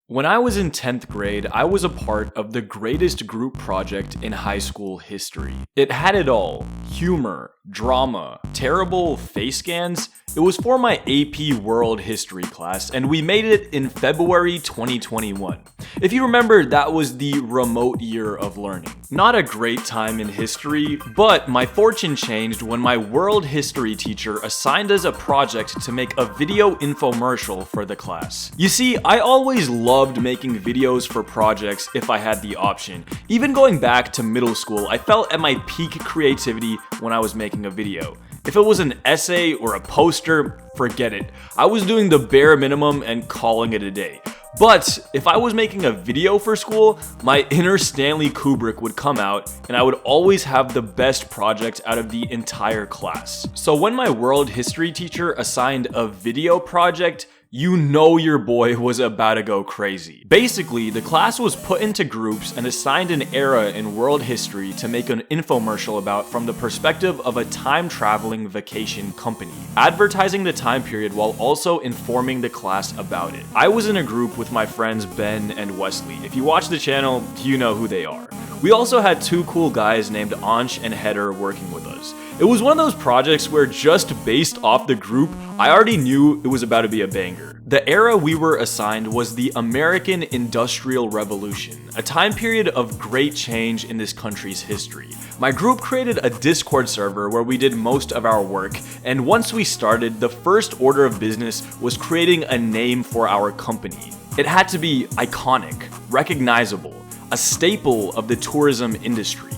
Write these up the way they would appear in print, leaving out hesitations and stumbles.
When I was in 10th grade, I was a part of the greatest group project in high school history. It had it all: humor, drama, terrible face scans. It was for my AP World History class, and we made it in February 2021. If you remember, that was the remote year of learning. Not a great time in history, but my fortune changed when my world history teacher assigned us a project to make a video infomercial for the class. You see, I always loved making videos for projects if I had the option. Even going back to middle school, I felt at my peak creativity when I was making a video. If it was an essay or a poster, forget it. I was doing the bare minimum and calling it a day. But if I was making a video for school, my inner Stanley Kubrick would come out and I would always have the best project out of the entire class. So when my world history teacher assigned a video project, you know your boy was about to go crazy. Basically, the class was put into groups and assigned an era in world history to make an infomercial about from the perspective of a time-traveling vacation company, advertising the time period while also informing the class about it. I was in a group with my friends Ben and Wesley. If you watch the channel, you know who they are. We also had two cool guys named Ansh and Header working with us. It was one of those projects where just based off the group, I already knew it was about to be a banger. The era we were assigned was the American Industrial Revolution, a time period of great change in this country's history. My group created a Discord server where we did most of our work, and once we started, the first order of business was creating a name for our company. It had to be iconic, recognizable, a staple of the tourism industry.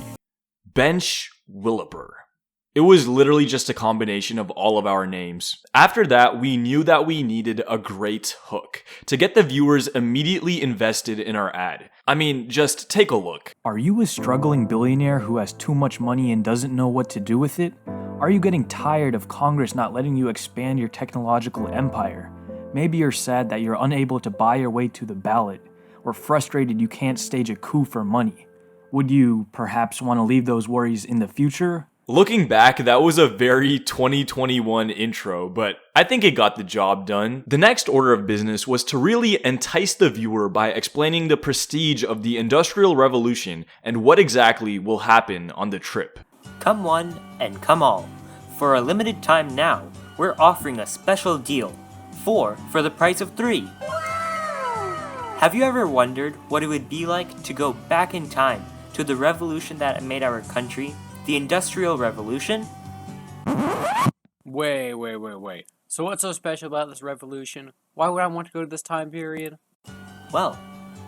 Bench Williper. It was literally just a combination of all of our names. After that, we knew that we needed a great hook to get the viewers immediately invested in our ad. I mean, just take a look. Are you a struggling billionaire who has too much money and doesn't know what to do with it? Are you getting tired of Congress not letting you expand your technological empire? Maybe you're sad that you're unable to buy your way to the ballot, or frustrated you can't stage a coup for money. Would you perhaps want to leave those worries in the future? Looking back, that was a very 2021 intro, but I think it got the job done. The next order of business was to really entice the viewer by explaining the prestige of the Industrial Revolution and what exactly will happen on the trip. Come one and come all. For a limited time now, we're offering a special deal. 4 for the price of 3. Have you ever wondered what it would be like to go back in time to the revolution that made our country? The Industrial Revolution? Wait. So what's so special about this revolution? Why would I want to go to this time period? Well,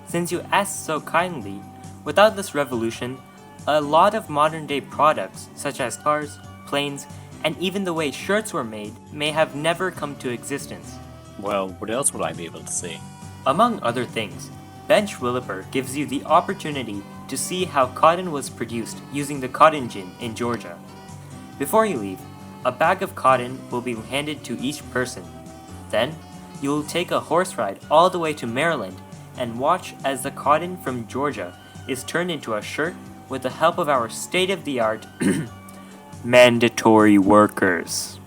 since you asked so kindly, without this revolution, a lot of modern day products, such as cars, planes, and even the way shirts were made, may have never come to existence. Well, what else would I be able to see? Among other things, Bench Williper gives you the opportunity to see how cotton was produced using the cotton gin in Georgia. Before you leave, a bag of cotton will be handed to each person. Then, you will take a horse ride all the way to Maryland and watch as the cotton from Georgia is turned into a shirt with the help of our state-of-the-art mandatory workers.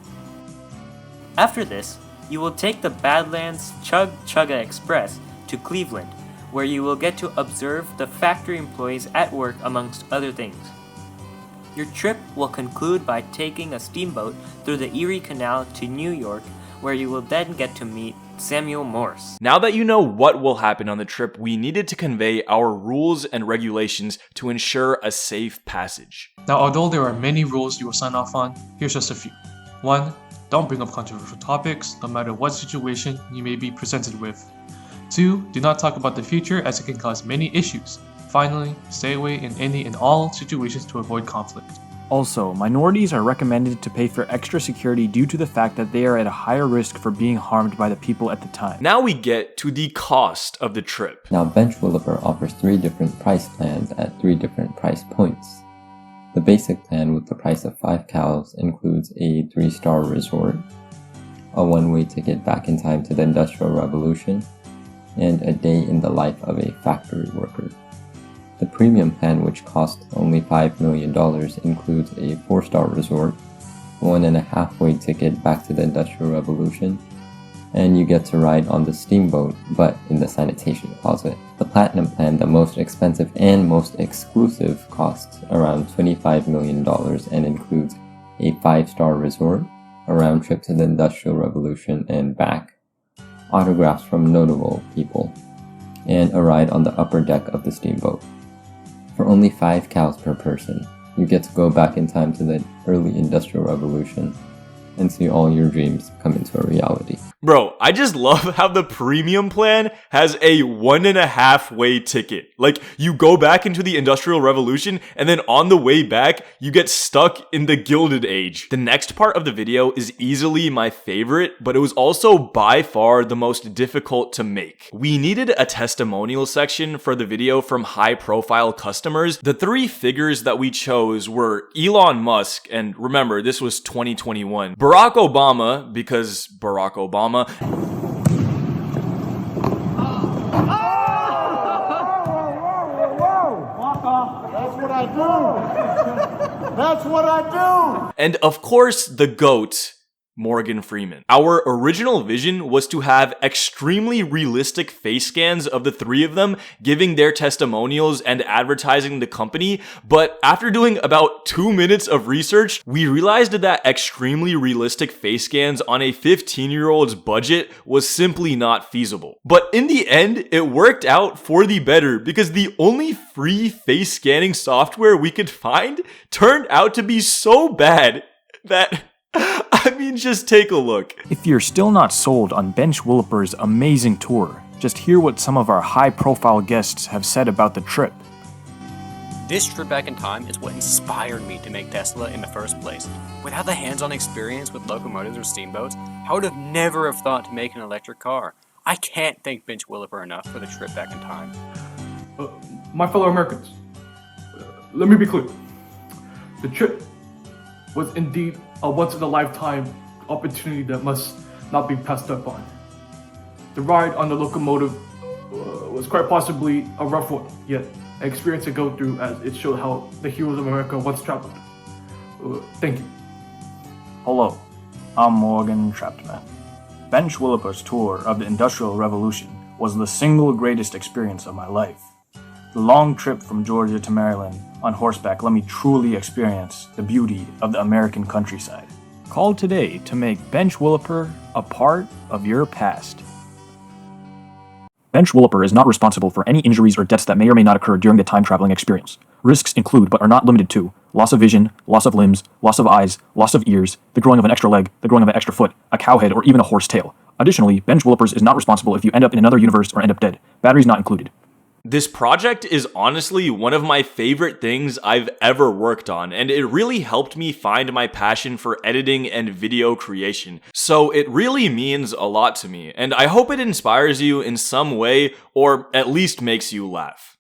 After this, you will take the Badlands Chug Chugga Express to Cleveland, where you will get to observe the factory employees at work amongst other things. Your trip will conclude by taking a steamboat through the Erie Canal to New York, where you will then get to meet Samuel Morse. Now that you know what will happen on the trip, we needed to convey our rules and regulations to ensure a safe passage. Now, although there are many rules you will sign off on, here's just a few. 1. Don't bring up controversial topics, no matter what situation you may be presented with. 2. Do not talk about the future as it can cause many issues. Finally, stay away in any and all situations to avoid conflict. Also, minorities are recommended to pay for extra security due to the fact that they are at a higher risk for being harmed by the people at the time. Now we get to the cost of the trip. Now, Bench Williper offers 3 different price plans at 3 different price points. The basic plan with the price of 5 cows includes a 3-star resort, a one-way ticket back in time to the Industrial Revolution, and a day in the life of a factory worker. The premium plan, which costs only $5 million, includes a 4-star resort, 1.5-way ticket back to the Industrial Revolution, and you get to ride on the steamboat, but in the sanitation closet. The Platinum plan, the most expensive and most exclusive, costs around $25 million and includes a 5-star resort, a round trip to the Industrial Revolution and back, autographs from notable people, and a ride on the upper deck of the steamboat. For only 5 cows per person, you get to go back in time to the early Industrial Revolution and see all your dreams come into a reality. Bro, I just love how the premium plan has a 1.5-way ticket. Like, you go back into the Industrial Revolution, and then on the way back, you get stuck in the Gilded Age. The next part of the video is easily my favorite, but it was also by far the most difficult to make. We needed a testimonial section for the video from high-profile customers. The 3 figures that we chose were Elon Musk, and remember, this was 2021. Barack Obama, because Barack Obama. That's what I do. That's what I do. And of course, the GOAT, Morgan Freeman. Our original vision was to have extremely realistic face scans of the 3 of them giving their testimonials and advertising the company, but after doing about 2 minutes of research, we realized that extremely realistic face scans on a 15-year-old's budget was simply not feasible. But in the end, it worked out for the better because the only free face scanning software we could find turned out to be so bad that I mean, just take a look. If you're still not sold on Bench Williper's amazing tour, just hear what some of our high-profile guests have said about the trip. This trip back in time is what inspired me to make Tesla in the first place. Without the hands-on experience with locomotives or steamboats, I would have never have thought to make an electric car. I can't thank Bench Williper enough for the trip back in time. My fellow Americans, let me be clear. The trip was indeed a once-in-a-lifetime opportunity that must not be passed up on. The ride on the locomotive was quite possibly a rough one, yet an experience to go through as it showed how the heroes of America once traveled. Thank you. Hello, I'm Morgan Traptman. Bench Williper's tour of the Industrial Revolution was the single greatest experience of my life. The long trip from Georgia to Maryland on horseback let me truly experience the beauty of the American countryside. Call today to make Bench Williper a part of your past. Bench Williper is not responsible for any injuries or deaths that may or may not occur during the time-traveling experience. Risks include, but are not limited to, loss of vision, loss of limbs, loss of eyes, loss of ears, the growing of an extra leg, the growing of an extra foot, a cow head, or even a horse tail. Additionally, Bench Williper is not responsible if you end up in another universe or end up dead. Batteries not included. This project is honestly one of my favorite things I've ever worked on, and it really helped me find my passion for editing and video creation. So it really means a lot to me, and I hope it inspires you in some way, or at least makes you laugh.